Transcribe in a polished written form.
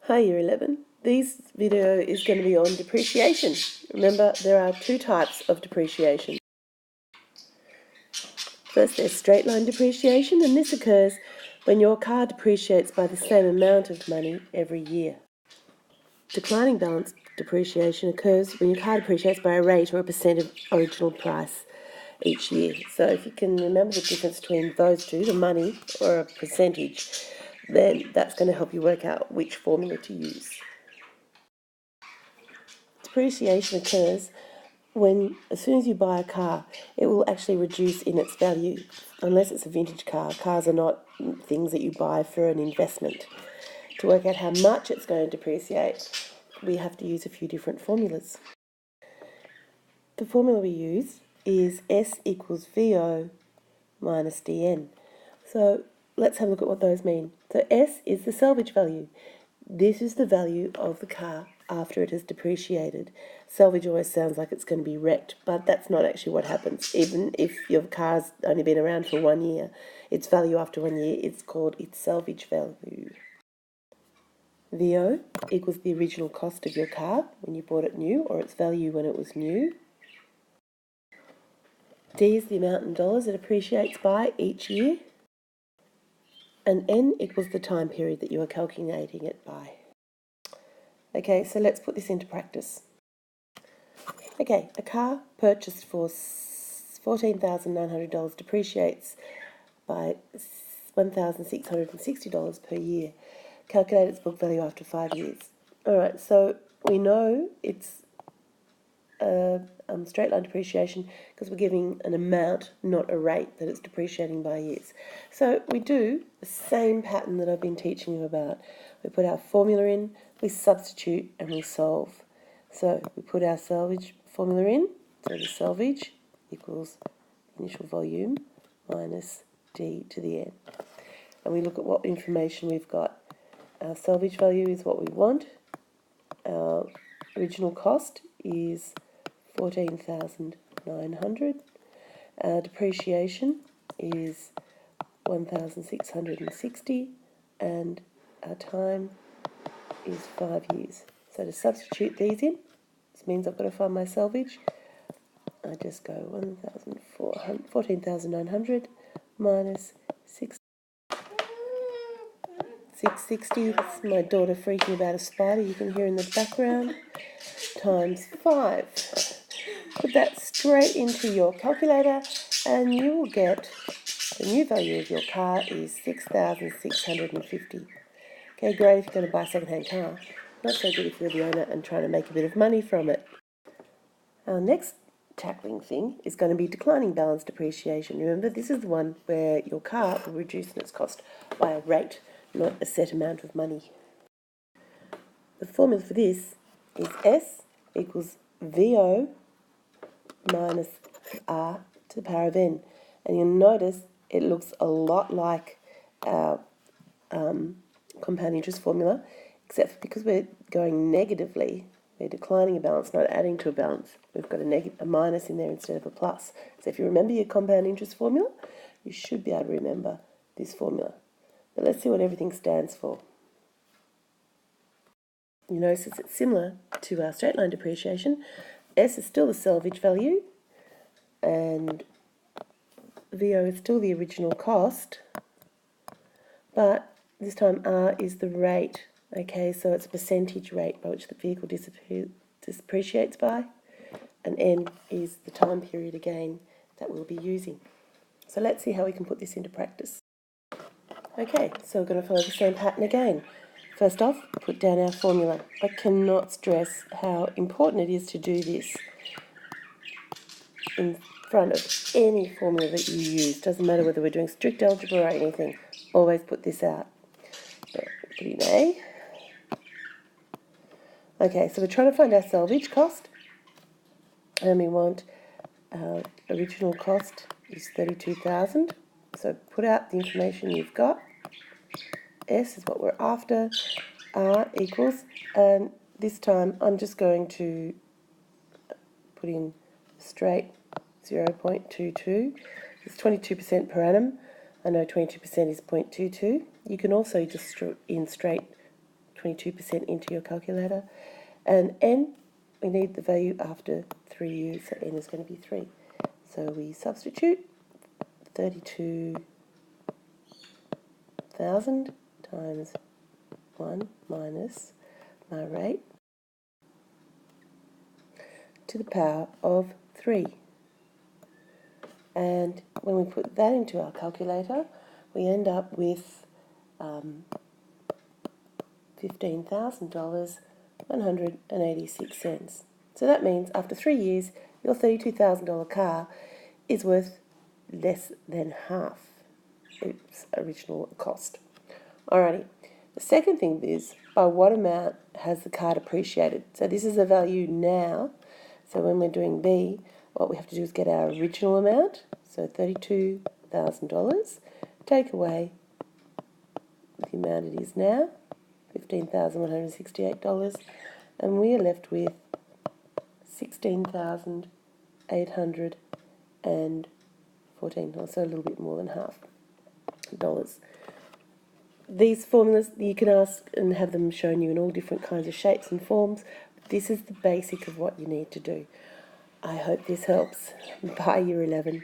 Hi Year 11. This video is going to be on depreciation. Remember, there are two types of depreciation. First, there's straight line depreciation, and this occurs when your car depreciates by the same amount of money every year. Declining balance depreciation occurs when your car depreciates by a rate or a percent of original price each year. So if you can remember the difference between those two, the money or a percentage, then that's going to help you work out which formula to use. Depreciation occurs when, as soon as you buy a car, it will actually reduce in its value, unless it's a vintage car. Cars are not things that you buy for an investment. To work out how much it's going to depreciate, we have to use a few different formulas. The formula we use is S equals VO minus DN. So let's have a look at what those mean. So S is the salvage value. This is the value of the car after it has depreciated. Salvage always sounds like it's going to be wrecked, but that's not actually what happens. Even if your car's only been around for 1 year, its value after 1 year, it's called its salvage value. VO equals the original cost of your car when you bought it new, or its value when it was new. D is the amount in dollars it appreciates by each year. And N equals the time period that you are calculating it by. Okay, so let's put this into practice. Okay, a car purchased for $14,900 depreciates by $1,660 per year. Calculate its book value after 5 years. Alright, so we know it's straight line depreciation because we're giving an amount, not a rate, that it's depreciating by years. So we do the same pattern that I've been teaching you about. We put our formula in, we substitute, and we solve. So we put our salvage formula in, so the salvage equals initial volume minus D to the N. And we look at what information we've got. Our salvage value is what we want. Our original cost is $14,900. Our depreciation is $1,660, and our time is 5 years. So to substitute these in, this means I've got to find my salvage. I just go 14,900 minus 660. That's my daughter freaking about a spider you can hear in the background. Times 5. Put that straight into your calculator and you will get the new value of your car is $6,650. Okay, great if you're going to buy a second-hand car. Not so good if you're the owner and trying to make a bit of money from it. Our next tackling thing is going to be declining balance depreciation. Remember, this is the one where your car will reduce in its cost by a rate, not a set amount of money. The formula for this is S equals VO minus R to the power of N. And you'll notice it looks a lot like our compound interest formula, except for because we're going negatively, we're declining a balance, not adding to a balance. We've got a minus in there instead of a plus. So if you remember your compound interest formula, you should be able to remember this formula. But let's see what everything stands for. You notice it's similar to our straight line depreciation. S is still the salvage value, and VO is still the original cost, but this time R is the rate. Okay, so it's a percentage rate by which the vehicle depreciates by, and N is the time period again that we'll be using. So let's see how we can put this into practice. Okay, so we're going to follow the same pattern again. First off, put down our formula. I cannot stress how important it is to do this in front of any formula that you use. Doesn't matter whether we're doing strict algebra or anything. Always put this out. So put in A. Okay, so we're trying to find our salvage cost, and we want our original cost is $32,000. So put out the information you've got. S is what we're after. R equals, and this time I'm just going to put in straight 0.22. It's 22% per annum. I know 22% is 0.22. You can also just in straight 22% into your calculator. And n, we need the value after 3 years, so n is going to be 3. So we substitute 32,000 times 1 minus my rate to the power of 3. And when we put that into our calculator, we end up with $15,186. So that means after 3 years, your $32,000 car is worth less than half its original cost. Alrighty. The second thing is, by what amount has the car depreciated? So this is the value now. So when we're doing B, what we have to do is get our original amount, so $32,000, take away the amount it is now, $15,168, and we are left with $16,814, so a little bit more than half dollars. These formulas, you can ask and have them shown you in all different kinds of shapes and forms. This is the basic of what you need to do. I hope this helps. Bye, Year 11.